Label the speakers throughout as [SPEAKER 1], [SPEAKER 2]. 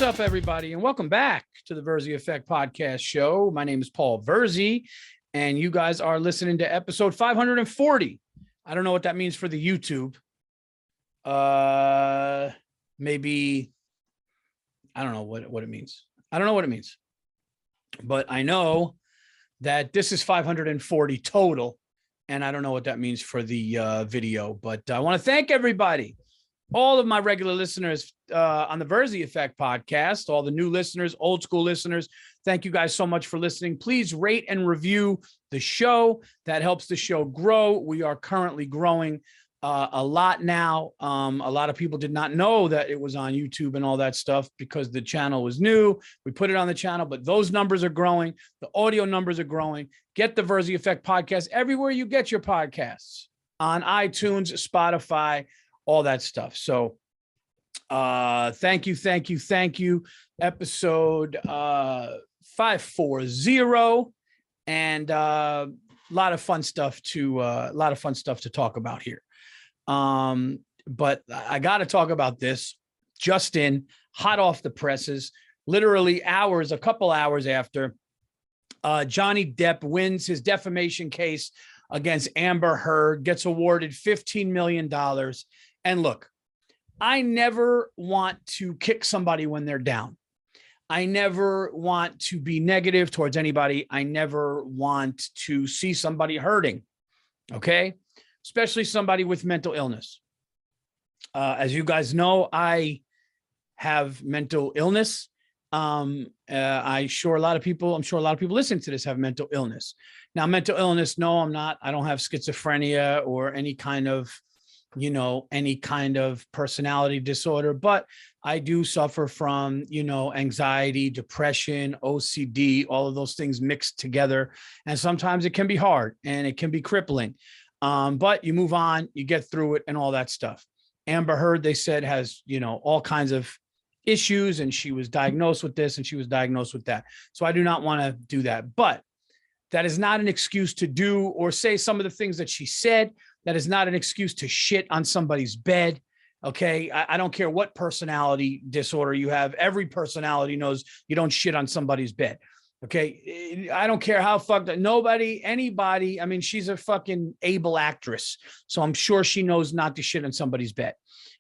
[SPEAKER 1] up, everybody, and welcome back to the Virzi Effect podcast show. My name is Paul Virzi, and you guys are listening to episode 540. I don't know what that means for the YouTube. Maybe, I don't know what it means. I don't know what it means, but I know that this is 540 total, and I don't know what that means for the video, but I want to thank everybody. All of my regular listeners on the Virzi Effect podcast, all the new listeners, old school listeners, thank you guys so much for listening. Please rate and review the show. That helps the show grow. We are currently growing a lot now. A lot of people did not know that it was on YouTube and all that stuff because the channel was new. We put it on the channel, but those numbers are growing. The audio numbers are growing. Get the Virzi Effect podcast everywhere you get your podcasts, on iTunes, Spotify, all that stuff. So thank you. Episode 540, and a lot of fun stuff to talk about here. But I got to talk about this just in, hot off the presses, literally a couple hours after Johnny Depp wins his defamation case against Amber Heard, gets awarded $15 million. And look, I never want to kick somebody when they're down. I never want to be negative towards anybody. I never want to see somebody hurting, okay? Especially somebody with mental illness. As you guys know, I have mental illness. I'm sure a lot of people listening to this have mental illness. Now, mental illness, no, I'm not. I don't have schizophrenia or any kind of personality disorder, but I do suffer from, anxiety, depression, OCD, all of those things mixed together. And sometimes it can be hard and it can be crippling. But you move on, you get through it and all that stuff. Amber Heard, they said, has, all kinds of issues, and she was diagnosed with this and she was diagnosed with that. So I do not want to do that, but that is not an excuse to do or say some of the things that she said. That is not an excuse to shit on somebody's bed. Okay. I don't care what personality disorder you have. Every personality knows you don't shit on somebody's bed. Okay. I don't care how fucked up anybody. I mean, she's a fucking able actress. So I'm sure she knows not to shit on somebody's bed.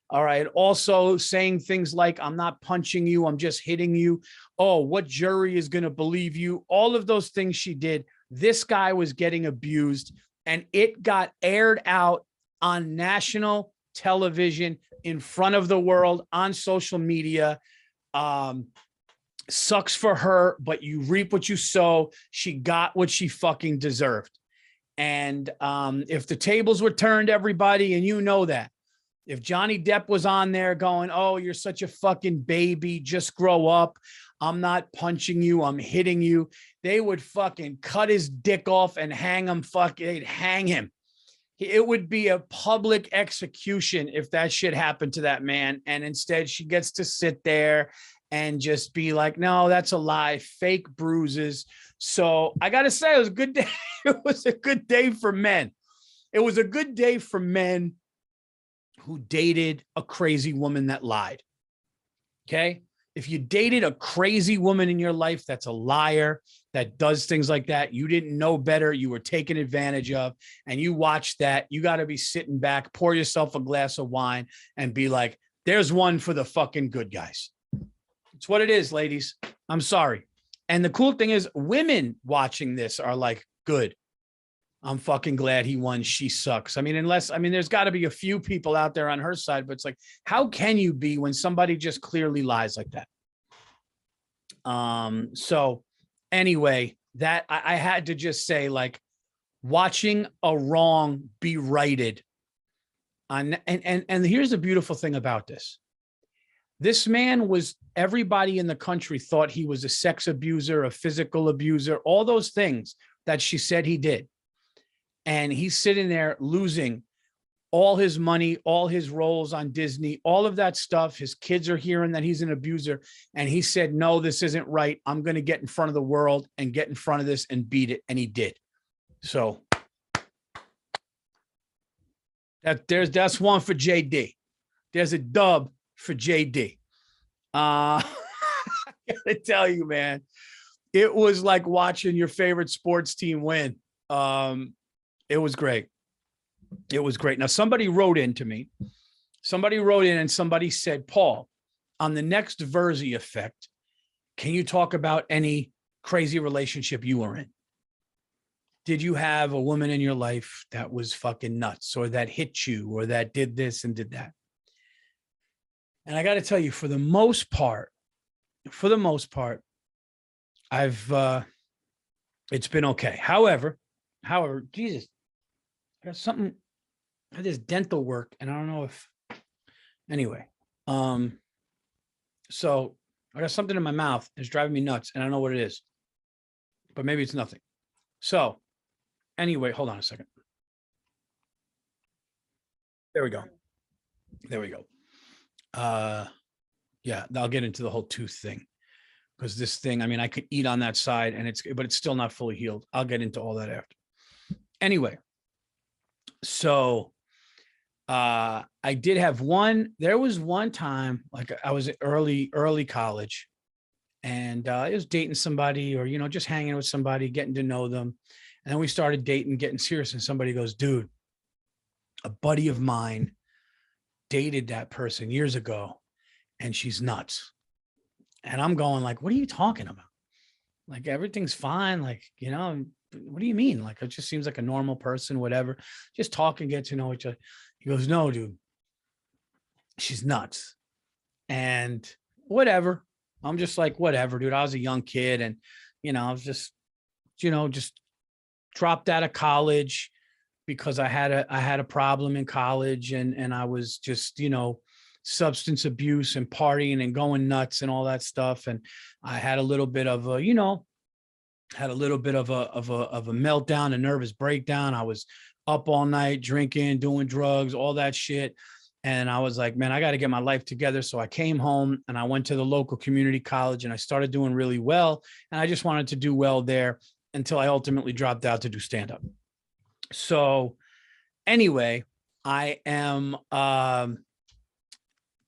[SPEAKER 1] All right. Also saying things like, I'm not punching you, I'm just hitting you. Oh, what jury is going to believe you? All of those things she did. This guy was getting abused. And it got aired out on national television in front of the world on social media. Sucks for her, but you reap what you sow. She got what she fucking deserved. And if the tables were turned, everybody, and you know that, if Johnny Depp was on there going, oh, you're such a fucking baby, just grow up, I'm not punching you, I'm hitting you, they would fucking cut his dick off and hang him. They'd hang him. It would be a public execution if that shit happened to that man. And instead she gets to sit there and just be like, no, that's a lie, fake bruises. So I got to say, it was a good day. It was a good day for men. It was a good day for men who dated a crazy woman that lied. Okay. If you dated a crazy woman in your life that's a liar, that does things like that, you didn't know better, you were taken advantage of, and you watched that, you got to be sitting back, pour yourself a glass of wine and be like, there's one for the fucking good guys. It's what it is, ladies. I'm sorry. And the cool thing is, women watching this are like, good. I'm fucking glad he won. She sucks. There's got to be a few people out there on her side, but it's like, how can you be when somebody just clearly lies like that? So anyway, that I had to just say, like, watching a wrong be righted. And here's the beautiful thing about this. This man everybody in the country thought he was a sex abuser, a physical abuser, all those things that she said he did. And he's sitting there losing all his money, all his roles on Disney, all of that stuff. His kids are hearing that he's an abuser. And he said, no, this isn't right. I'm going to get in front of the world and get in front of this and beat it. And he did. So that's one for JD. There's a dub for JD. gotta tell you, man, it was like watching your favorite sports team win. It was great. It was great. Now, somebody wrote in to me. Somebody wrote in and somebody said, Paul, on the next Virzi effect, can you talk about any crazy relationship you were in? Did you have a woman in your life that was fucking nuts, or that hit you, or that did this and did that? And I got to tell you, for the most part, it's been okay. However, Jesus, I got something, I had this dental work, and I don't know if, anyway, so I got something in my mouth. It's driving me nuts, and I don't know what it is, but maybe it's nothing. So anyway, hold on a second. There we go. Yeah, I'll get into the whole tooth thing, because this thing, I mean, I could eat on that side and but it's still not fully healed. I'll get into all that after. Anyway, so I did have there was one time, like I was early college, and I was dating somebody, or, just hanging with somebody, getting to know them. And then we started dating, getting serious. And somebody goes, dude, a buddy of mine dated that person years ago, and she's nuts. And I'm going like, what are you talking about? Like, everything's fine. Like, what do you mean? Like, it just seems like a normal person, whatever. Just talk and get to know each other. He goes, no, dude, she's nuts. And whatever. I'm just like, whatever, dude. I was a young kid, and, I was just dropped out of college because I had a problem in college, and I was just, substance abuse and partying and going nuts and all that stuff. And I had a little bit of a, meltdown, a nervous breakdown. I was up all night drinking, doing drugs, all that shit. And I was like, man, I got to get my life together. So I came home and I went to the local community college, and I started doing really well. And I just wanted to do well there until I ultimately dropped out to do stand-up. So anyway, I am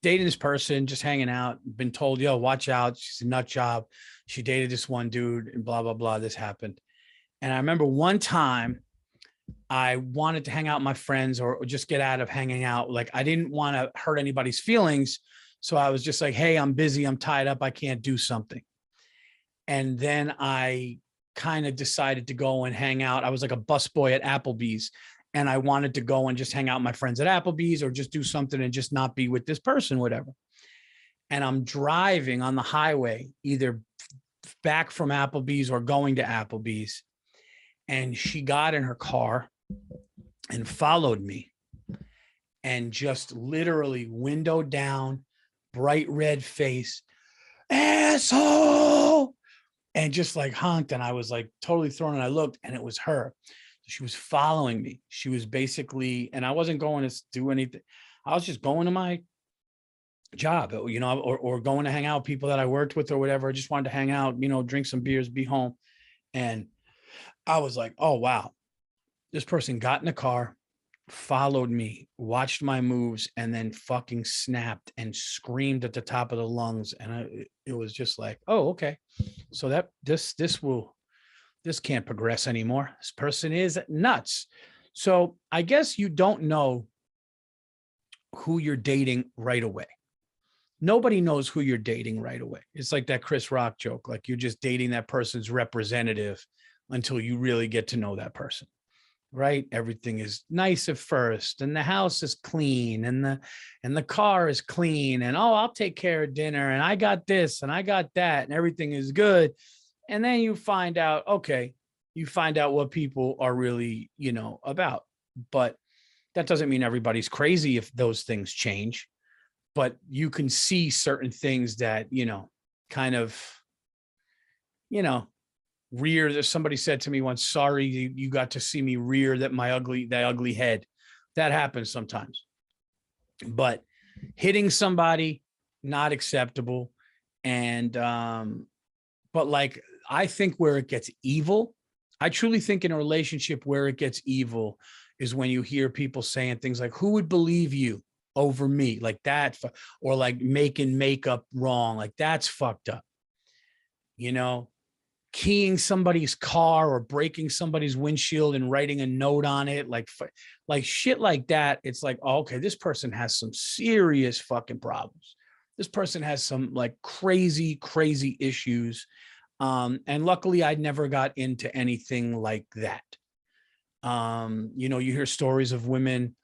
[SPEAKER 1] dating this person, just hanging out, been told, yo, watch out, she's a nut job. She dated this one dude, and blah, blah, blah, this happened. And I remember one time I wanted to hang out with my friends, or just get out of hanging out. Like, I didn't want to hurt anybody's feelings. So I was just like, hey, I'm busy, I'm tied up, I can't do something. And then I kind of decided to go and hang out. I was like a busboy at Applebee's, and I wanted to go and just hang out with my friends at Applebee's, or just do something and just not be with this person, whatever. And I'm driving on the highway, either back from Applebee's or going to Applebee's. And she got in her car and followed me, and just literally window down, bright red face, asshole, and just like honked. And I was like totally thrown, and I looked, and it was her. She was following me. She was basically, and I wasn't going to do anything. I was just going to my job, or going to hang out with people that I worked with or whatever. I just wanted to hang out, drink some beers, be home. And I was like, oh, wow. This person got in the car, followed me, watched my moves, and then fucking snapped and screamed at the top of the lungs. And it was just like, oh, okay. So that this can't progress anymore. This person is nuts. So I guess you don't know who you're dating right away. Nobody knows who you're dating right away. It's like that Chris Rock joke, like you're just dating that person's representative until you really get to know that person, right? Everything is nice at first, and the house is clean, and the car is clean, and oh, I'll take care of dinner, and I got this and I got that, and everything is good. And then you find out, what people are really, about. But that doesn't mean everybody's crazy if those things change. But you can see certain things that, kind of, rear. Somebody said to me once, sorry, you got to see me rear that ugly head. That happens sometimes. But hitting somebody, not acceptable. And, but like, I think where it gets evil, I truly think in a relationship where it gets evil is when you hear people saying things like, who would believe you over me, like that, or like making makeup wrong, like that's fucked up. you know, keying somebody's car or breaking somebody's windshield and writing a note on it, like shit like that. It's like, oh, okay, this person has some serious fucking problems. This person has some like crazy issues. And luckily I never got into anything like that. You know, you hear stories of women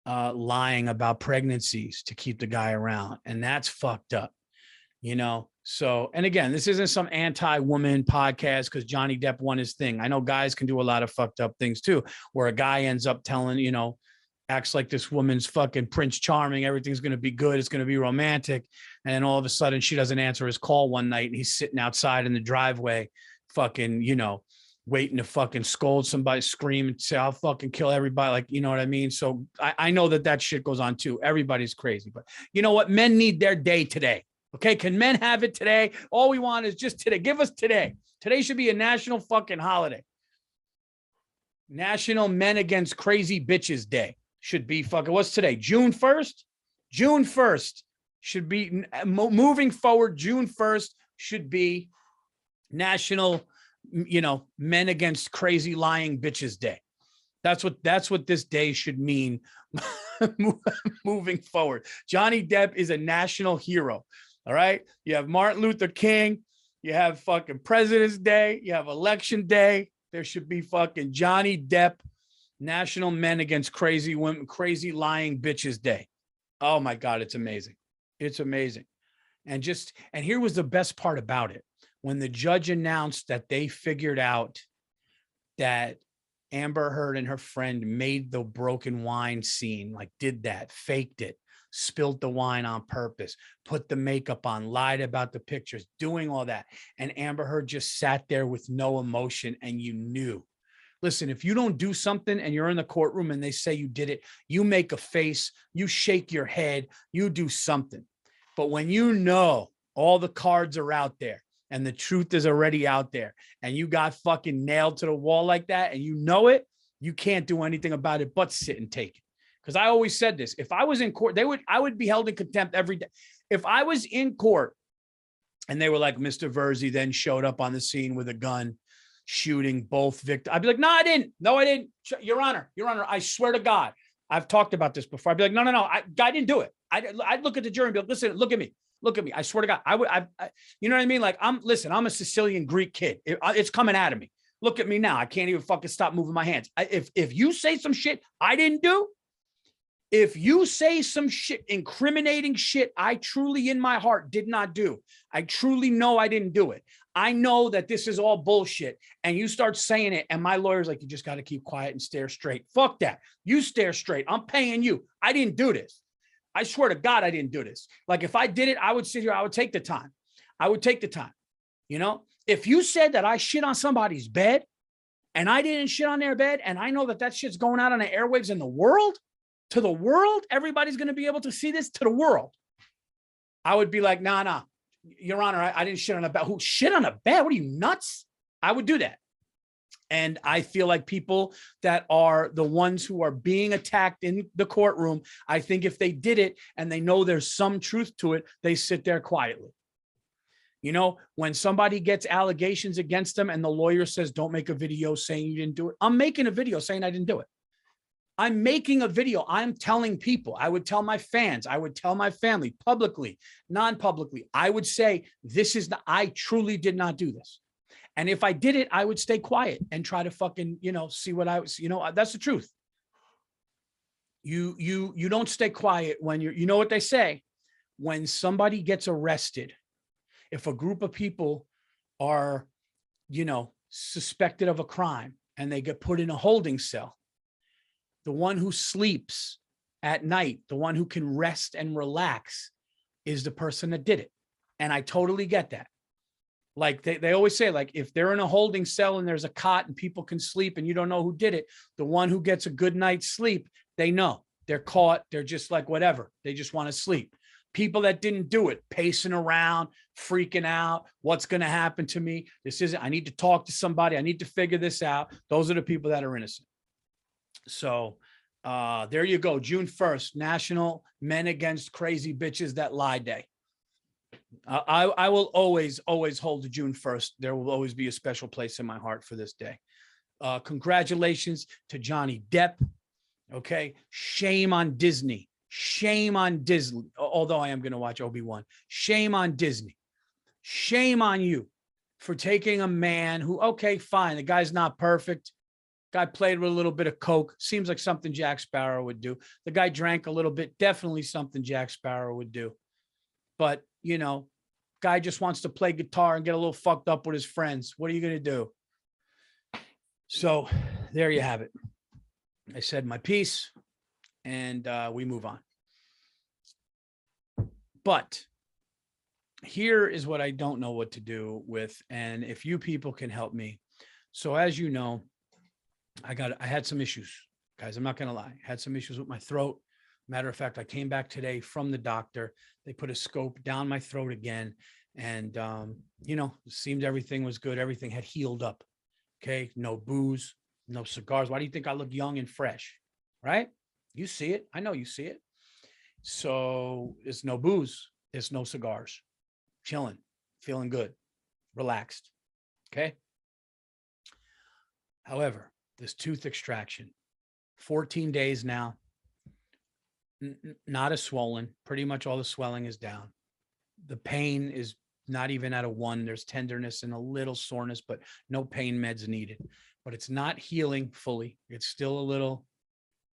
[SPEAKER 1] lying about pregnancies to keep the guy around, and that's fucked up, you know? So, and again, this isn't some anti-woman podcast because Johnny Depp won his thing. I know guys can do a lot of fucked up things too, where a guy ends up telling, you know, acts like this woman's fucking Prince Charming. Everything's going to be good. It's going to be romantic. And then all of a sudden she doesn't answer his call one night and he's sitting outside in the driveway, fucking, you know, waiting to fucking scold somebody, scream and say, I'll fucking kill everybody. Like, you know what I mean? So I know that shit goes on too. Everybody's crazy, but you know what? Men need their day today. Okay. Can men have it today? All we want is just today. Give us today. Today should be a national fucking holiday. National Men Against Crazy Bitches Day should be fucking, what's today? June 1st? June 1st should be, moving forward, June 1st should be National, you know, Men Against Crazy Lying Bitches Day. That's what this day should mean moving forward. Johnny Depp is a national hero. All right. You have Martin Luther King. You have fucking President's Day. You have Election Day. There should be fucking Johnny Depp National Men Against Crazy Women, Crazy Lying Bitches Day. Oh my God. It's amazing. It's amazing. And here was the best part about it. When the judge announced that they figured out that Amber Heard and her friend made the broken wine scene, like did that, faked it, spilled the wine on purpose, put the makeup on, lied about the pictures, doing all that. And Amber Heard just sat there with no emotion, and you knew. Listen, if you don't do something and you're in the courtroom and they say you did it, you make a face, you shake your head, you do something. But when you know all the cards are out there and the truth is already out there and you got fucking nailed to the wall like that and you know it, you can't do anything about it but sit and take it. Because I always said this, if I was in court, I would be held in contempt every day. If I was in court and they were like, Mr. Virzi then showed up on the scene with a gun, shooting both victims, I'd be like, no, I didn't. No, I didn't. Your Honor, I swear to God. I've talked about this before. I'd be like, no, I didn't do it. I'd look at the jury and be like, listen, look at me. I swear to God. I you know what I mean? Like, I'm a Sicilian Greek kid. It's coming out of me. Look at me now. I can't even fucking stop moving my hands. If you say some shit I didn't do, if you say some shit, incriminating shit, I truly in my heart did not do. I truly know I didn't do it. I know that this is all bullshit. And you start saying it. And my lawyer's like, you just got to keep quiet and stare straight. Fuck that. You stare straight. I'm paying you. I didn't do this. I swear to God, I didn't do this. Like if I did it, I would sit here. I would take the time. You know, if you said that I shit on somebody's bed and I didn't shit on their bed, and I know that shit's going out on the airwaves in the world, to the world, everybody's going to be able to see this, to the world, I would be like, nah, Your Honor, I didn't shit on a bed. Who shit on a bed? What are you, nuts? I would do that. And I feel like people that are the ones who are being attacked in the courtroom, I think if they did it and they know there's some truth to it, they sit there quietly. You know, when somebody gets allegations against them and the lawyer says, don't make a video saying you didn't do it. I'm making a video saying I didn't do it. I'm making a video. I'm telling people. I would tell my fans. I would tell my family publicly, non-publicly. I would say, I truly did not do this. And if I did it, I would stay quiet and try to fucking, see what I was, that's the truth. You don't stay quiet when you know what they say, when somebody gets arrested, if a group of people are, suspected of a crime and they get put in a holding cell, the one who sleeps at night, the one who can rest and relax is the person that did it. And I totally get that. Like they always say, like, if they're in a holding cell and there's a cot and people can sleep and you don't know who did it, the one who gets a good night's sleep, they know they're caught. They're just like, whatever. They just want to sleep. People that didn't do it, pacing around, freaking out. What's going to happen to me? I need to talk to somebody. I need to figure this out. Those are the people that are innocent. So there you go. June 1st, National Men Against Crazy Bitches That Lie Day. I will always hold June 1st. There will always be a special place in my heart for this day. Congratulations to Johnny Depp. Okay. Shame on Disney. Shame on Disney. Although I am going to watch Obi-Wan. Shame on Disney. Shame on you for taking a man who, okay, fine. The guy's not perfect. Guy played with a little bit of coke. Seems like something Jack Sparrow would do. The guy drank a little bit. Definitely something Jack Sparrow would do. But, you know, guy just wants to play guitar and get a little fucked up with his friends. What are you going to do? So there you have it. I said my piece, and we move on. But here is what I don't know what to do with, and if you people can help me. So as you know, I had some issues, guys. I'm not going to lie. I had some issues with my throat. Matter of fact, I came back today from the doctor. They put a scope down my throat again. And, you know, it seemed everything was good. Everything had healed up. Okay. No booze, no cigars. Why do you think I look young and fresh? Right? You see it. I know you see it. So it's no booze. It's no cigars. Chilling, feeling good, relaxed. Okay. However, this tooth extraction, 14 days now, not as swollen. Pretty much all the swelling is down. The pain is not even at a 1. There's tenderness and a little soreness, but no pain meds needed. But it's not healing fully. It's still a little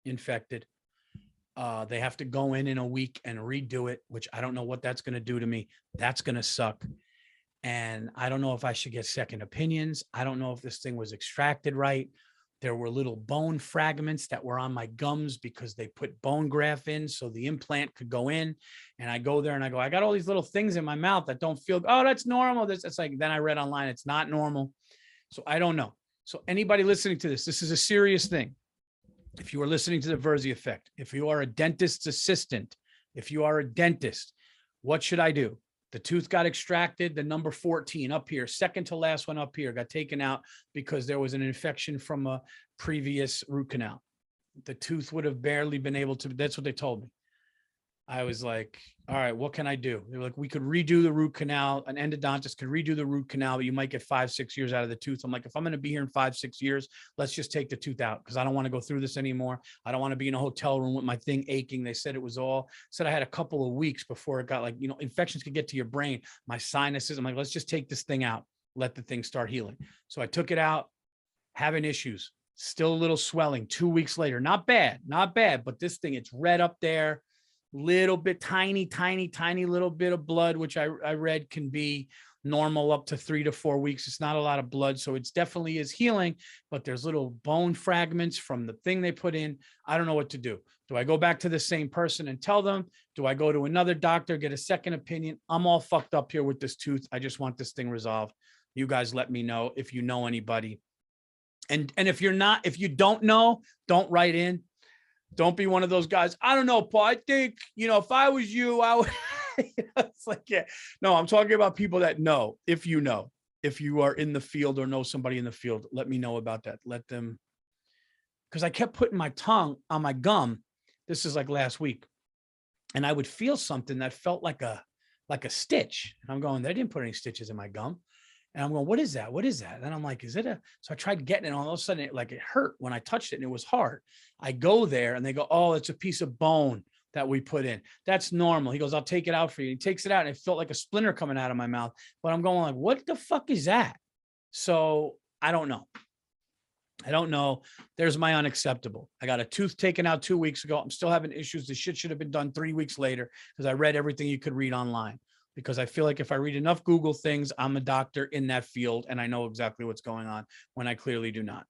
[SPEAKER 1] infected. They have to go in a week and redo it, which I don't know what that's going to do to me. That's going to suck. And I don't know if I should get second opinions. I don't know if this thing was extracted right. There were little bone fragments that were on my gums because they put bone graft in so the implant could go in. And I go there and I go, I got all these little things in my mouth that don't feel, oh, that's normal. It's like, then I read online, it's not normal. So I don't know. So anybody listening to this is a serious thing. If you are listening to the Virzi effect, if you are a dentist's assistant, if you are a dentist, what should I do? The tooth got extracted. The number 14 up here, second to last one up here, got taken out because there was an infection from a previous root canal. The tooth would have barely been able to, that's what they told me. I was like, all right, what can I do? They were like, we could redo the root canal. An endodontist could redo the root canal, but you might get 5-6 years out of the tooth. I'm like, if I'm going to be here in 5-6 years, let's just take the tooth out because I don't want to go through this anymore. I don't want to be in a hotel room with my thing aching. They said I had a couple of weeks before it got like, you know, infections could get to your brain, my sinuses. I'm like, let's just take this thing out, let the thing start healing. So I took it out, having issues, still a little swelling 2 weeks later. Not bad, but this thing, it's red up there. Little bit, tiny little bit of blood, which I read can be normal up to 3 to 4 weeks. It's not a lot of blood. So it's definitely is healing, but there's little bone fragments from the thing they put in. I don't know what to do. Do I go back to the same person and tell them? Do I go to another doctor, get a second opinion? I'm all fucked up here with this tooth. I just want this thing resolved. You guys let me know if you know anybody. And if you don't know, don't write in. Don't be one of those guys. I don't know, Paul. I think, you know, if I was you, I would. It's like, yeah. No, I'm talking about people that know. If you are in the field or know somebody in the field, let me know about that. Let them, because I kept putting my tongue on my gum. This is like last week. And I would feel something that felt like a stitch. And I'm going, they didn't put any stitches in my gum. And I'm going, what is that? What is that? And I'm like, is it so I tried getting it, and all of a sudden it hurt when I touched it and it was hard. I go there and they go, oh, it's a piece of bone that we put in. That's normal. He goes, I'll take it out for you. He takes it out and it felt like a splinter coming out of my mouth. But I'm going like, what the fuck is that? So I don't know. There's my unacceptable. I got a tooth taken out 2 weeks ago. I'm still having issues. The shit should have been done 3 weeks later because I read everything you could read online. Because I feel like if I read enough Google things, I'm a doctor in that field and I know exactly what's going on when I clearly do not.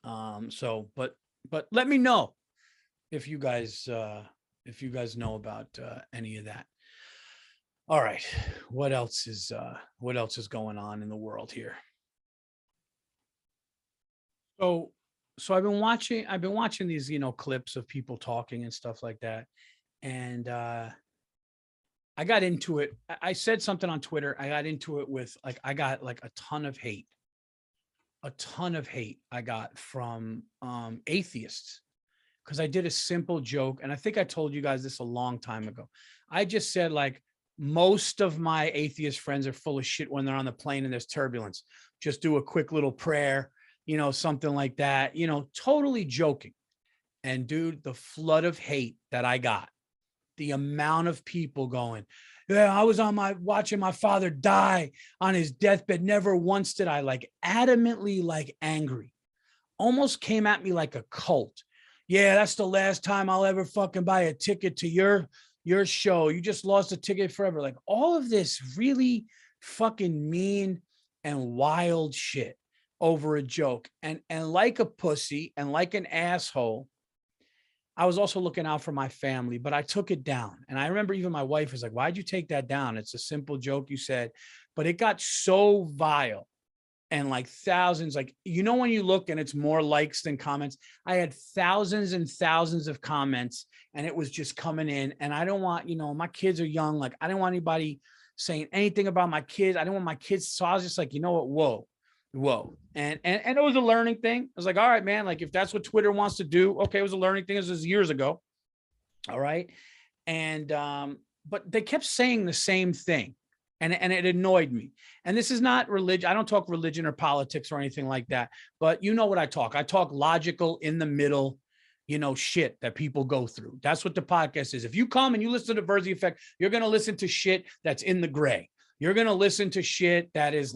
[SPEAKER 1] But let me know if you guys know about any of that. All right. What else is going on in the world here? So I've been watching these, you know, clips of people talking and stuff like that. And, I got into it. I said something on Twitter. I got into it with I got like a ton of hate I got from atheists because I did a simple joke. And I think I told you guys this a long time ago. I just said, like, most of my atheist friends are full of shit when they're on the plane and there's turbulence. Just do a quick little prayer, something like that, totally joking. And dude, the flood of hate that I got, the amount of people going, yeah, I was watching my father die on his deathbed. Never once did I adamantly angry, almost came at me like a cult. Yeah, that's the last time I'll ever fucking buy a ticket to your show. You just lost a ticket forever. Like all of this really fucking mean and wild shit over a joke. And like a pussy and like an asshole, I was also looking out for my family, but I took it down. And I remember even my wife was like, why'd you take that down? It's a simple joke you said, but it got so vile and thousands, when you look and it's more likes than comments, I had thousands and thousands of comments and it was just coming in. And I don't want, my kids are young. I didn't want anybody saying anything about my kids. I didn't want my kids. So I was just like, you know what? Whoa. And it was a learning thing. I was like, all right, man, if that's what Twitter wants to do, okay, it was a learning thing. This was years ago. All right. And, but they kept saying the same thing and it annoyed me. And this is not religion. I don't talk religion or politics or anything like that, but you know what I talk. I talk logical in the middle, shit that people go through. That's what the podcast is. If you come and you listen to the Virzi Effect, you're going to listen to shit that's in the gray. You're going to listen to shit that is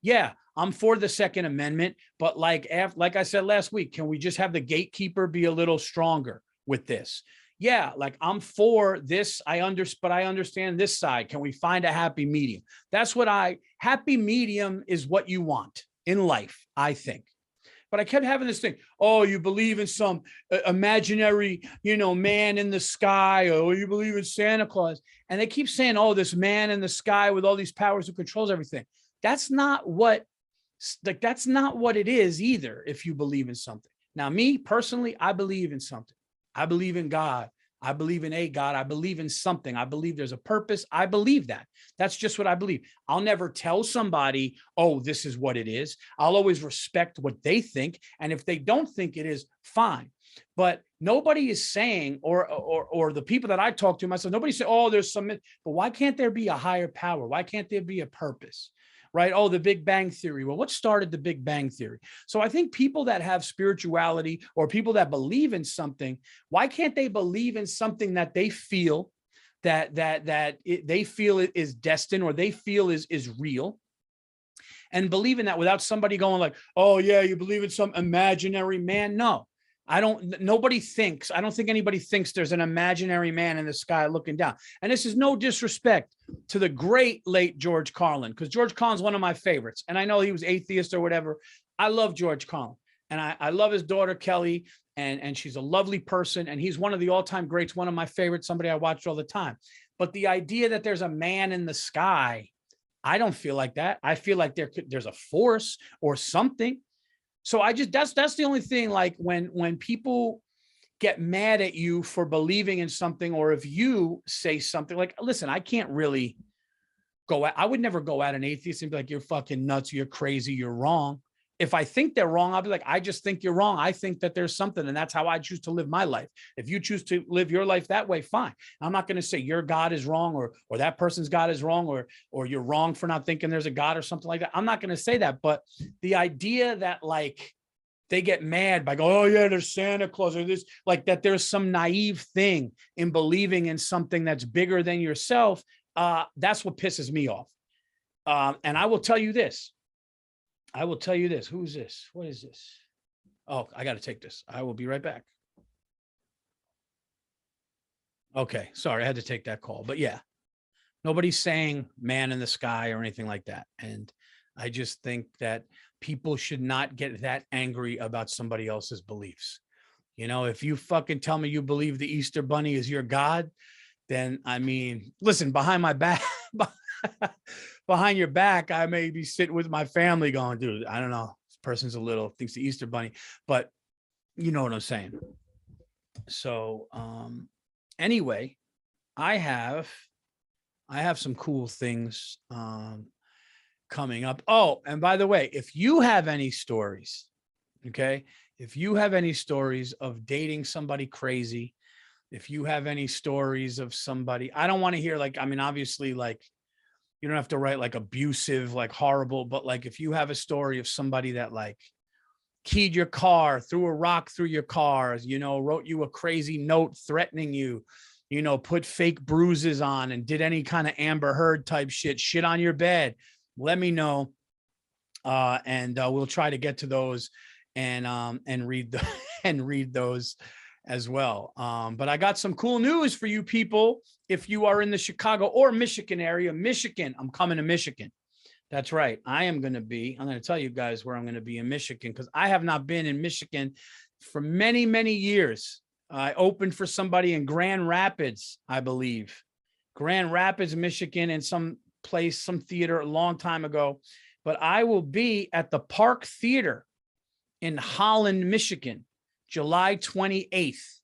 [SPEAKER 1] yeah, I'm for the Second Amendment, but like I said last week, can we just have the gatekeeper be a little stronger with this? Yeah, I'm for this. But I understand this side. Can we find a happy medium? That's happy medium is what you want in life, I think. But I kept having this thing. Oh, you believe in some imaginary, man in the sky, or you believe in Santa Claus. And they keep saying, oh, this man in the sky with all these powers who controls everything. That's not what it is either. If you believe in something. Now, me personally, I believe in something. I believe in God. I believe in a God. I believe in something. I believe there's a purpose. I believe that. That's just what I believe. I'll never tell somebody, oh, this is what it is. I'll always respect what they think. And if they don't think it is, fine. But nobody is saying, or the people that I talk to myself, nobody said, oh, there's some, but why can't there be a higher power? Why can't there be a purpose? Right? Oh, the Big Bang Theory. Well, what started the Big Bang Theory? So I think people that have spirituality or people that believe in something, why can't they believe in something that they feel they feel is destined or they feel is real, and believe in that without somebody going oh yeah, you believe in some imaginary man? No. I don't think anybody thinks there's an imaginary man in the sky looking down. And this is no disrespect to the great late George Carlin, because George Carlin's one of my favorites. And I know he was atheist or whatever. I love George Carlin. And I love his daughter, Kelly, and she's a lovely person. And he's one of the all-time greats, one of my favorites, somebody I watched all the time. But the idea that there's a man in the sky, I don't feel like that. I feel like there's a force or something. So that's the only thing, when people get mad at you for believing in something, or if you say something listen, I can't really I would never go at an atheist and be like, you're fucking nuts, you're crazy, you're wrong. If I think they're wrong, I'll be like, I just think you're wrong. I think that there's something, and that's how I choose to live my life. If you choose to live your life that way, fine. I'm not going to say your God is wrong or that person's God is wrong or you're wrong for not thinking there's a God or something like that. I'm not going to say that. But the idea that they get mad by going, oh yeah, there's Santa Claus or this, that there's some naive thing in believing in something that's bigger than yourself. That's what pisses me off. And I will tell you this. Who's this? What is this? Oh, I got to take this. I will be right back. Okay. Sorry. I had to take that call, but yeah, nobody's saying man in the sky or anything like that. And I just think that people should not get that angry about somebody else's beliefs. If you fucking tell me you believe the Easter Bunny is your God, then listen, behind my back, behind your back, I may be sitting with my family going, dude, I don't know. This person's thinks the Easter Bunny, but you know what I'm saying? So, anyway, I have some cool things, coming up. Oh, and by the way, if you have any stories, okay, if you have any stories of dating somebody crazy, if you have any stories of somebody, I don't want to hear like, I mean, obviously like you don't have to write like abusive, like horrible, but like if you have a story of somebody that like keyed your car, threw a rock through your car, you know, wrote you a crazy note threatening you, you know, put fake bruises on and did any kind of Amber Heard type shit on your bed, let me know. And we'll try to get to those and read the and read those as well. But I got some cool news for you people. If you are in the Chicago or Michigan area, Michigan, I'm coming to Michigan. That's right. I'm going to tell you guys where I'm going to be in Michigan, because I have not been in Michigan for many, many years. I opened for somebody in Grand Rapids, I believe. Grand Rapids, Michigan, in some place, some theater a long time ago. But I will be at the Park Theater in Holland, Michigan, July 28th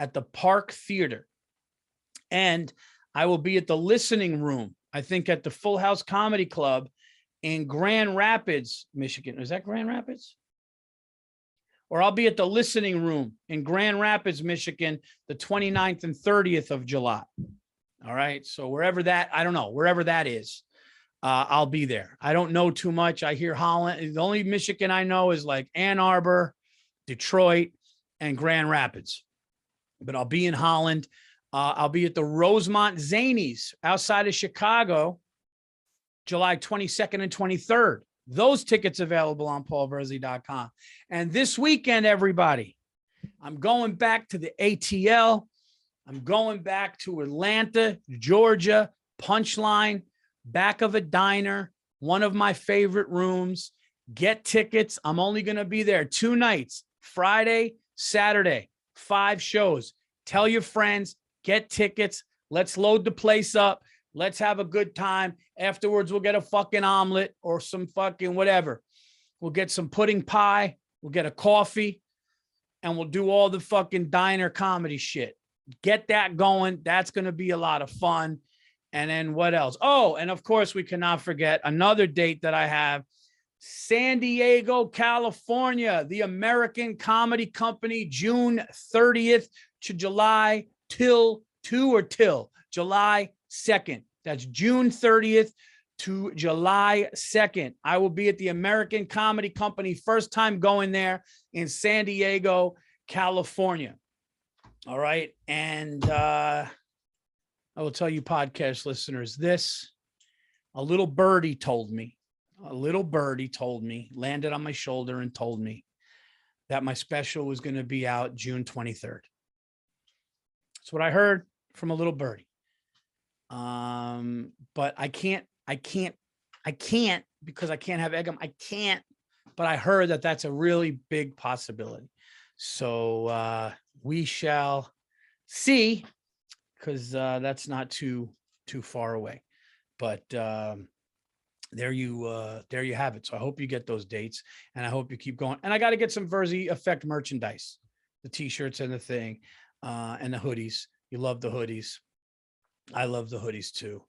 [SPEAKER 1] at the Park Theater. And I will be at the Listening Room, I think at the Full House Comedy Club in Grand Rapids, Michigan. Is that Grand Rapids? Or I'll be at the Listening Room in Grand Rapids, Michigan, the 29th and 30th of July. All right. So wherever that, I don't know, wherever that is, I'll be there. I don't know too much. I hear Holland. The only Michigan I know is like Ann Arbor, Detroit, and Grand Rapids. But I'll be in Holland. I'll be at the Rosemont Zanies outside of Chicago, July 22nd and 23rd. Those tickets available on paulvirzi.com. And this weekend, everybody, I'm going back to the ATL. I'm going back to Atlanta, Georgia, Punchline, back of a diner, one of my favorite rooms. Get tickets. I'm only going to be there 2 nights, Friday, Saturday, 5 shows. Tell your friends, get tickets. Let's load the place up. Let's have a good time. Afterwards, we'll get a fucking omelet or some fucking whatever. We'll get some pudding pie. We'll get a coffee and we'll do all the fucking diner comedy shit. Get that going. That's going to be a lot of fun. And then what else? Oh, and of course, we cannot forget another date that I have. San Diego, California, the American Comedy Company, June 30th to July till July 2nd. That's June 30th to July 2nd. I will be at the American Comedy Company, first time going there in San Diego, California. All right. And I will tell you podcast listeners this. A little birdie told me, landed on my shoulder and told me that my special was going to be out June 23rd. That's what I heard from a little birdie. But I can't because I can't have Eggum. I can't, but I heard that that's a really big possibility. So we shall see, because that's not too far away. But there you have it. So I hope you get those dates, and I hope you keep going. And I got to get some Virzi Effect merchandise, the t-shirts and the thing, and the hoodies. You love the hoodies. I love the hoodies too.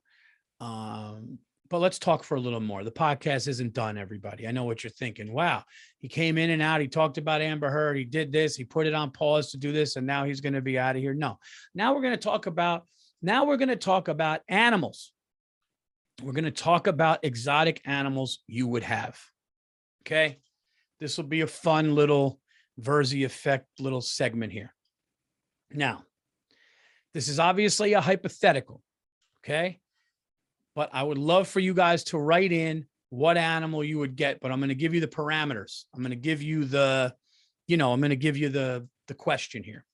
[SPEAKER 1] But let's talk for a little more. The podcast isn't done, everybody. I know what you're thinking. Wow, he came in and out. He talked about Amber Heard. He did this. He put it on pause to do this, and now he's going to be out of here. No, now we're going to talk about animals. We're going to talk about exotic animals you would have. Okay, this will be a fun little Virzi Effect little segment here. Now, this is obviously a hypothetical. Okay. But I would love for you guys to write in what animal you would get, but I'm going to give you the parameters. I'm going to give you the question here.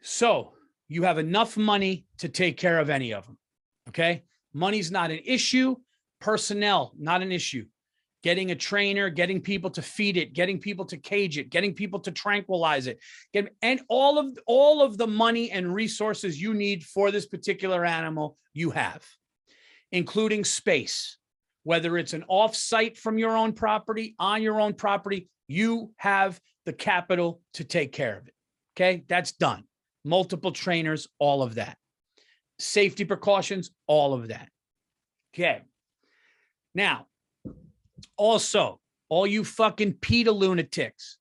[SPEAKER 1] So you have enough money to take care of any of them. Okay. Money's not an issue. Personnel, not an issue. Getting a trainer, getting people to feed it, getting people to cage it, getting people to tranquilize it, and all of the money and resources you need for this particular animal you have, including space. Whether it's an off-site from your own property, on your own property, you have the capital to take care of it. Okay, that's done. Multiple trainers, all of that. Safety precautions, all of that. Okay. Now, also, all you fucking PETA lunatics,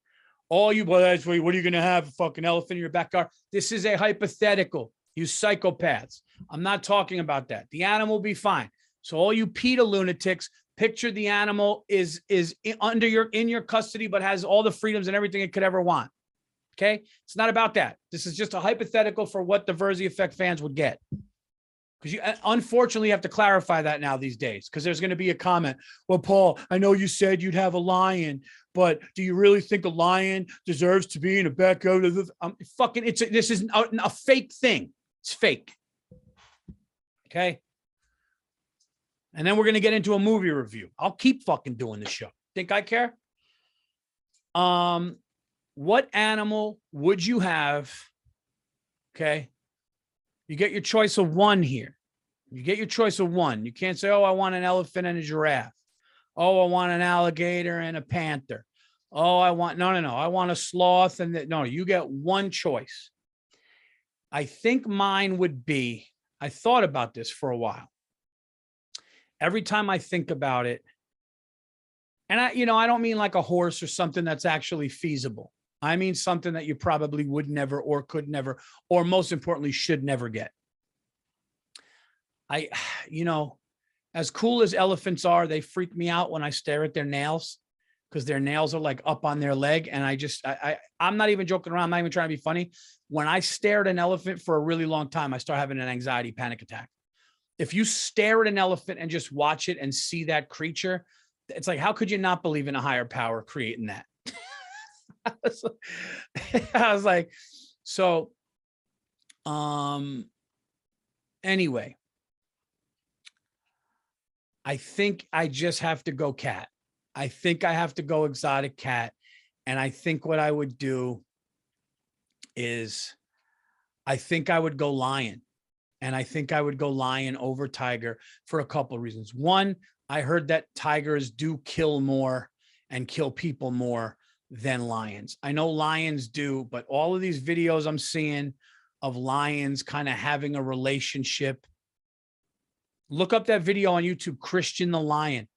[SPEAKER 1] well, that's what are you going to have? A fucking elephant in your backyard? This is a hypothetical. You psychopaths. I'm not talking about that. The animal will be fine. So all you PETA lunatics, picture the animal is in your custody, but has all the freedoms and everything it could ever want. Okay. It's not about that. This is just a hypothetical for what the Virzi effect fans would get. Because you unfortunately have to clarify that now these days, because there's going to be a comment. Well, Paul, I know you said you'd have a lion, but do you really think a lion deserves to be in a backyard? This is a fake thing. It's fake. Okay. And then we're going to get into a movie review. I'll keep fucking doing the show. Think I care? What animal would you have? Okay. You get your choice of one here. You get your choice of one. You can't say, oh, I want an elephant and a giraffe. Oh, I want an alligator and a panther. Oh, I want, no. I want a sloth. And no, you get one choice. I think mine would be, I thought about this for a while. Every time I think about it, and I don't mean like a horse or something that's actually feasible. I mean something that you probably would never or could never, or most importantly, should never get. As cool as elephants are, they freak me out when I stare at their nails, because their nails are like up on their leg. And I'm not even joking around. I'm not even trying to be funny. When I stare at an elephant for a really long time, I start having an anxiety panic attack. If you stare at an elephant and just watch it and see that creature, it's like, how could you not believe in a higher power creating that? I was like, so, anyway, I think I just have to go cat. I think I have to go exotic cat. And I think what I would do is I think I would go lion. And I think I would go lion over tiger for a couple of reasons. One, I heard that tigers do kill more and kill people more than lions. I know lions do, but all of these videos I'm seeing of lions kind of having a relationship. Look up that video on YouTube, Christian the Lion.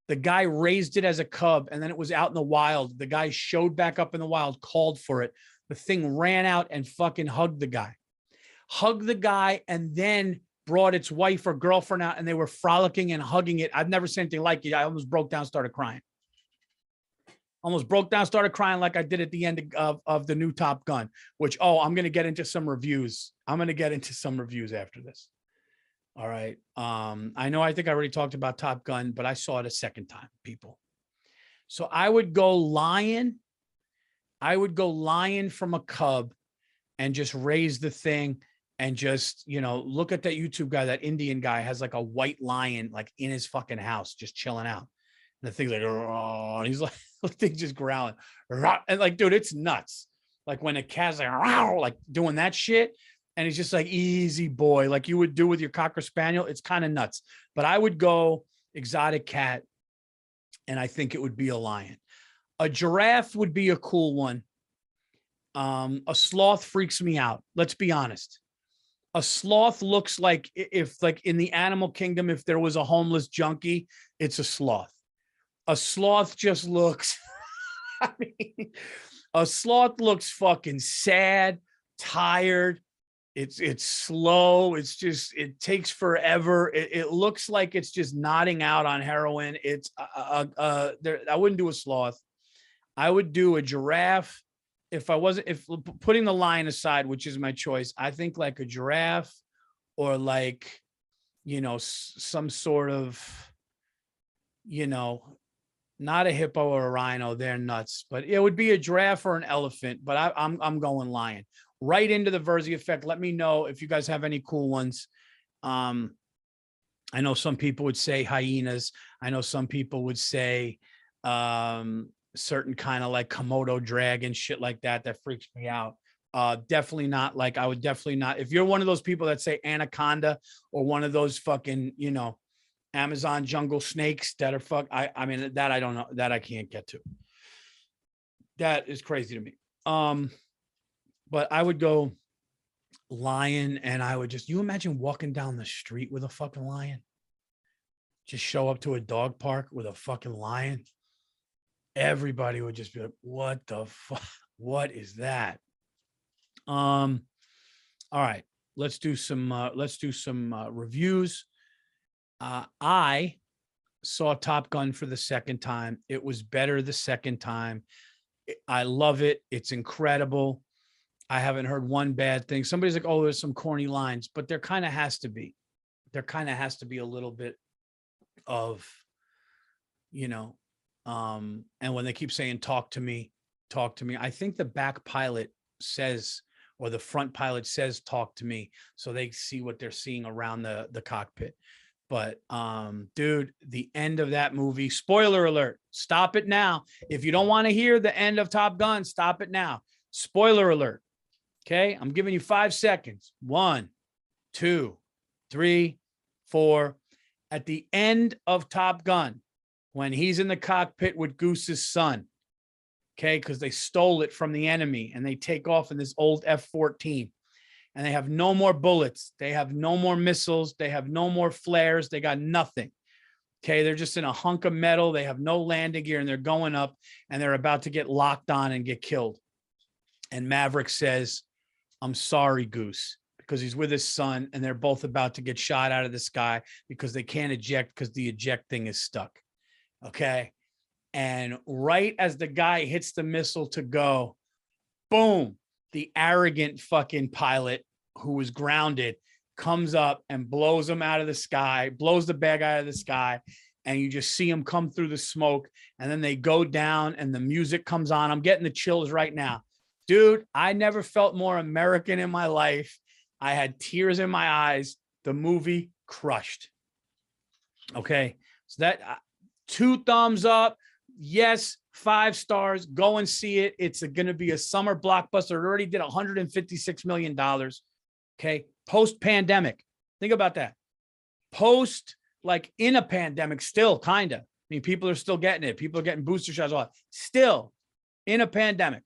[SPEAKER 1] The guy raised it as a cub, and then it was out in the wild. The guy showed back up in the wild, called for it. The thing ran out and fucking hugged the guy. And then brought its wife or girlfriend out, and they were frolicking and hugging it. I've never seen anything like it. I almost broke down, started crying. Started crying like I did at the end of the new Top Gun, which, I'm going to get into some reviews. I'm going to get into some reviews after this. All right. I think I already talked about Top Gun, but I saw it a second time, people. So I would go lion. I would go lion from a cub and just raise the thing and just, look at that YouTube guy, that Indian guy has like a white lion, like in his fucking house, just chilling out. And the thing's like, oh, he's like, the thing's just growling. And like, dude, it's nuts. Like when a cat's like doing that shit. And he's just like, easy boy, like you would do with your Cocker Spaniel. It's kind of nuts. But I would go exotic cat. And I think it would be a lion. A giraffe would be a cool one. A sloth freaks me out. Let's be honest. A sloth looks like, if like in the animal kingdom, if there was a homeless junkie, it's a sloth. A sloth just looks, a sloth looks fucking sad, tired. It's slow. It's just, it takes forever. It looks like it's just nodding out on heroin. It's, I wouldn't do a sloth. I would do a giraffe. If putting the lion aside, which is my choice, I think like a giraffe or like, some sort of, not a hippo or a rhino. They're nuts, but it would be a giraffe or an elephant, but I'm going lion. Right into the Virzi effect. Let me know if you guys have any cool ones. I know some people would say hyenas. I know some people would say, certain kind of like Komodo dragon, shit like that freaks me out. Definitely not like, I would definitely not, if you're one of those people that say anaconda or one of those fucking, Amazon jungle snakes that are I mean, that I don't know, that I can't get to. That is crazy to me. But I would go lion, and I would just, you imagine walking down the street with a fucking lion? Just show up to a dog park with a fucking lion. Everybody would just be like, what the fuck? What is that? All right, let's do some reviews. I saw Top Gun for the second time. It was better the second time. I love it. It's incredible. I haven't heard one bad thing. Somebody's like, oh, there's some corny lines, but there kind of has to be. There kind of has to be a little bit of, you know, and when they keep saying, talk to me, I think the back pilot says, or the front pilot says, talk to me. So they see what they're seeing around the cockpit. But dude, the end of that movie, spoiler alert, stop it now. If you don't want to hear the end of Top Gun, stop it now. Spoiler alert. Okay, I'm giving you 5 seconds. 1, 2, 3, 4. At the end of Top Gun, when he's in the cockpit with Goose's son, okay, because they stole it from the enemy and they take off in this old F-14 and they have no more bullets. They have no more missiles. They have no more flares. They got nothing. Okay, they're just in a hunk of metal. They have no landing gear and they're going up and they're about to get locked on and get killed. And Maverick says, I'm sorry, Goose, because he's with his son and they're both about to get shot out of the sky because they can't eject because the eject thing is stuck. Okay. And right as the guy hits the missile to go, boom, the arrogant fucking pilot who was grounded comes up and blows him out of the sky, blows the bad guy out of the sky. And you just see him come through the smoke. And then they go down and the music comes on. I'm getting the chills right now. Dude, I never felt more American in my life. I had tears in my eyes. The movie crushed. Okay. So that 2 thumbs up. Yes. 5 stars. Go and see it. It's going to be a summer blockbuster. It already did $156 million. Okay. Post pandemic. Think about that. Post, like in a pandemic, still kind of. I mean, people are still getting it. People are getting booster shots. All that. Still in a pandemic.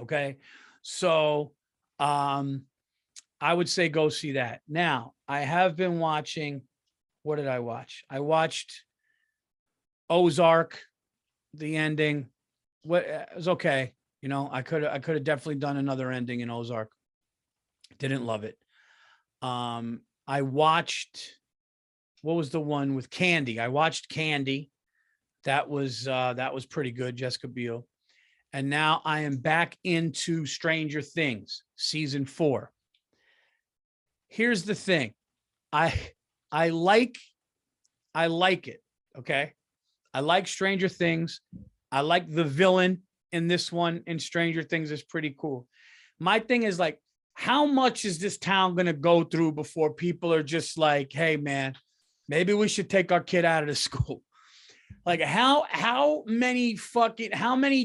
[SPEAKER 1] Okay. So, I would say go see that. Now, I have been watching, what did I watch? I watched Ozark, the ending. What it was okay. You know, I could have definitely done another ending in Ozark. Didn't love it. I watched, what was the one with Candy? I watched Candy. That was pretty good, Jessica Biel. And now I am back into Stranger Things, season 4. Here's the thing. I like it. Okay. I like Stranger Things. I like the villain in this one in Stranger Things is pretty cool. My thing is like, how much is this town going to go through before people are just like, hey man, maybe we should take our kid out of the school. Like how many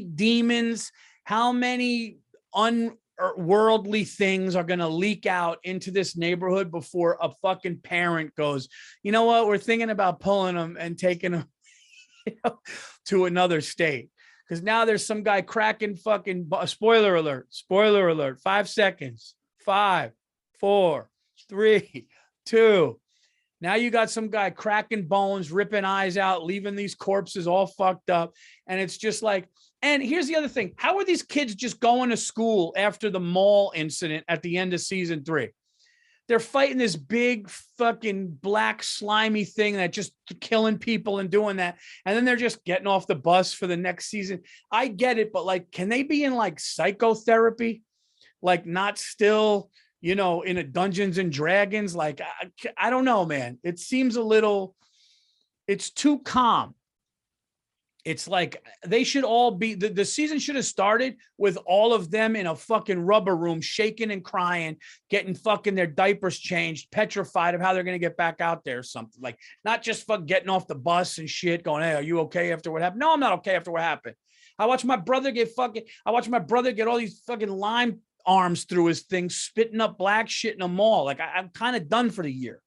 [SPEAKER 1] demons, how many unworldly things are going to leak out into this neighborhood before a fucking parent goes, you know what? We're thinking about pulling them and taking them to another state. Because now there's some guy cracking fucking spoiler alert, 5 seconds, 5, 4, 3, 2. Now you got some guy cracking bones, ripping eyes out, leaving these corpses all fucked up. And it's just like, and here's the other thing. How are these kids just going to school after the mall incident at the end of season 3? They're fighting this big fucking black slimy thing that just killing people and doing that. And then they're just getting off the bus for the next season. I get it, but like, can they be in like psychotherapy? Like not still, you know, in a Dungeons and Dragons? Like, I don't know, man. It seems a little, it's too calm. It's like they should all be, the season should have started with all of them in a fucking rubber room, shaking and crying, getting fucking their diapers changed, petrified of how they're going to get back out there or something. Like, not just fucking getting off the bus and shit going, hey, are you okay after what happened? No, I'm not okay after what happened. I watched my brother get all these fucking lime arms through his thing, spitting up black shit in a mall. Like I'm kind of done for the year.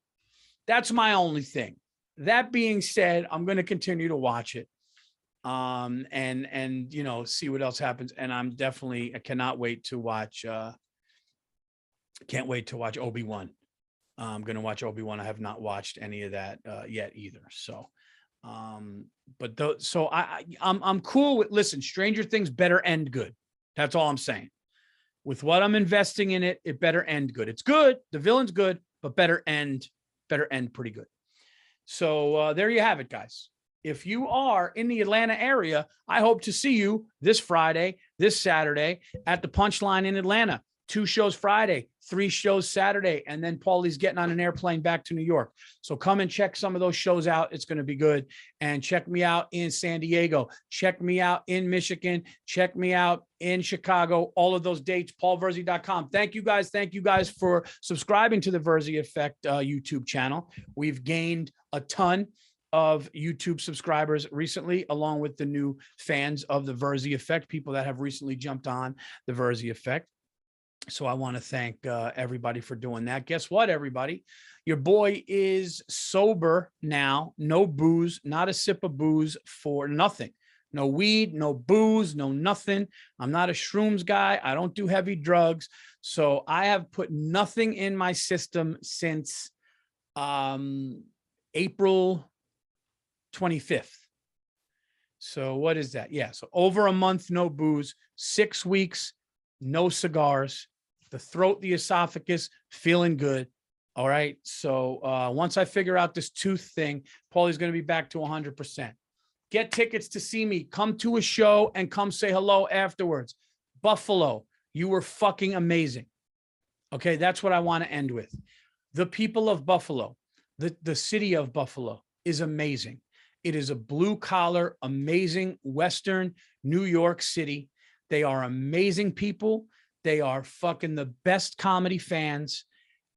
[SPEAKER 1] That's my only thing. That being said, I'm going to continue to watch it. And you know, see what else happens. And I cannot wait to watch, Obi-Wan. I'm going to watch Obi-Wan. I have not watched any of that, yet either. So, I'm cool with, listen, Stranger Things better end good. That's all I'm saying. With what I'm investing in it, it better end good. It's good. The villain's good, but better end pretty good. So there you have it, guys. If you are in the Atlanta area, I hope to see you this Friday, this Saturday at the Punchline in Atlanta. 2 shows Friday, 3 shows Saturday, and then Paulie's getting on an airplane back to New York. So come and check some of those shows out. It's going to be good. And check me out in San Diego. Check me out in Michigan. Check me out in Chicago. All of those dates, paulvirzi.com. Thank you guys. Thank you guys for subscribing to the Virzi Effect YouTube channel. We've gained a ton of YouTube subscribers recently, along with the new fans of the Virzi Effect, people that have recently jumped on the Virzi Effect. So I want to thank everybody for doing that. Guess what, everybody? Your boy is sober now. No booze, not a sip of booze for nothing. No weed, no booze, no nothing. I'm not a shrooms guy. I don't do heavy drugs. So I have put nothing in my system since April 25th. So what is that? Yeah. So over a month, no booze, 6 weeks, no cigars, the throat, the esophagus, feeling good. All right. So once I figure out this tooth thing, Paulie's going to be back to 100%. Get tickets to see me. Come to a show and come say hello afterwards. Buffalo, you were fucking amazing. Okay. That's what I want to end with. The people of Buffalo, the city of Buffalo is amazing. It is a blue collar, amazing Western New York City. They are amazing people. They are fucking the best comedy fans.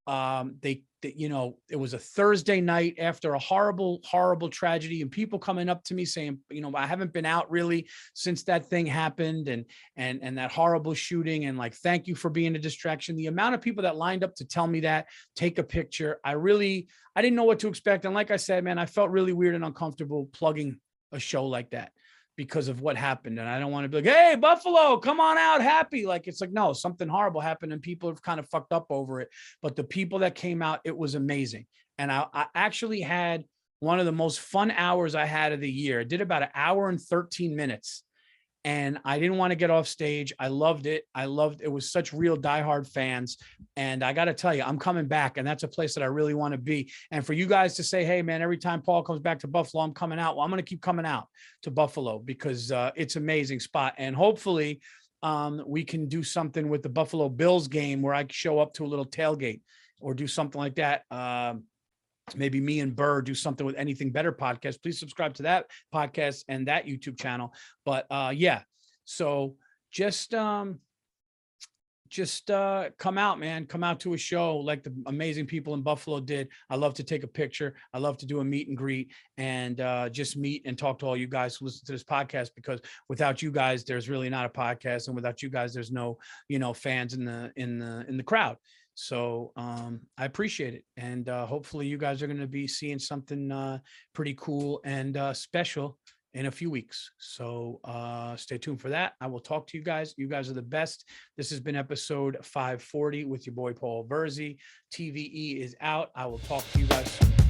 [SPEAKER 1] You know, it was a Thursday night after a horrible, horrible tragedy, and people coming up to me saying, you know, I haven't been out really since that thing happened, and that horrible shooting, and like, thank you for being a distraction. The amount of people that lined up to tell me that, take a picture. I didn't know what to expect. And like I said, man, I felt really weird and uncomfortable plugging a show like that, because of what happened. And I don't want to be like, hey, Buffalo, come on out happy. Like, it's like, no, something horrible happened and people have kind of fucked up over it. But the people that came out, it was amazing. And I actually had one of the most fun hours I had of the year. I did about 1 hour and 13 minutes. And I didn't want to get off stage. I loved it. It was such real diehard fans. And I got to tell you, I'm coming back. And that's a place that I really want to be. And for you guys to say, hey, man, every time Paul comes back to Buffalo, I'm coming out. Well, I'm going to keep coming out to Buffalo, because it's an amazing spot. And hopefully we can do something with the Buffalo Bills game where I can show up to a little tailgate or do something like that. Maybe me and Burr do something with Anything Better podcast. Please subscribe to that podcast and that YouTube channel. But yeah, so just come out, man. Come out to a show like the amazing people in Buffalo did. I love to take a picture. I love to do a meet and greet and just meet and talk to all you guys who listen to this podcast, because without you guys, there's really not a podcast. And without you guys, there's no, fans in the crowd. So I appreciate it. And hopefully you guys are going to be seeing something pretty cool and special in a few weeks. So stay tuned for that. I will talk to you guys. You guys are the best. This has been episode 540 with your boy, Paul Virzi. TVE is out. I will talk to you guys soon.